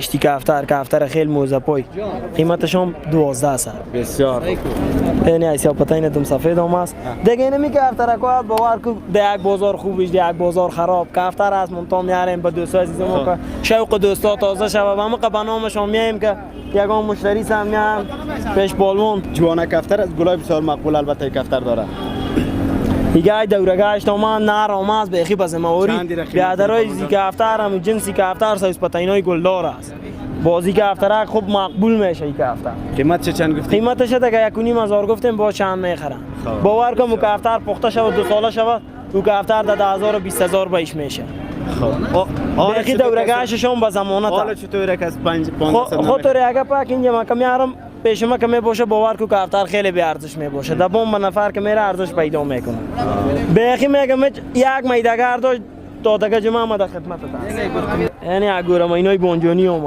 اشتی کفتر خیلی موزه پای قیمتش هم 12 سر بسیار یعنی ایسا پتاین دم سفید هم است دیگه اینمی کفتر کوات باور کو ده یک بازار خوبش ده یک بازار خراب کفتر است مونتا میاریم به دوستا عزیزم که شوق دوستا تازه شوه و ما قبنامش هم میایم که یگان مشتری سم میان پیش بالون جوانه کفتر از گلای بسیار مقبول البته کفتر داره دیگه دورگاش تو من نار آماز به خی بس موری بیادرای زی کفتر هم جنسی کفتر سایز پتاینای گلدار است بازی کفتر خوب مقبول میشه این کفتر قیمت چند گفتی قیمتش دیگه 1.5 گفتیم با چند میخرن باور کن کفتر پخته شود 2 ساله شود تو کفتر 10000 و 20000 بهش میشه حالا بخی دورگاهش هم به ضمانت حالا چطوره که از 500 خود تو ریگه پاک اینجا ما کمیارم پیش ما کمی باشه باور کو کفتر خیلی بی ارزش می باشه دبم به نفر که میره ارزش پیدا میکنه بخی میگم یک میدهگر داشت تا دیگه جمع ما در خدمت تا یعنی اگورم اینای بونجونی اومد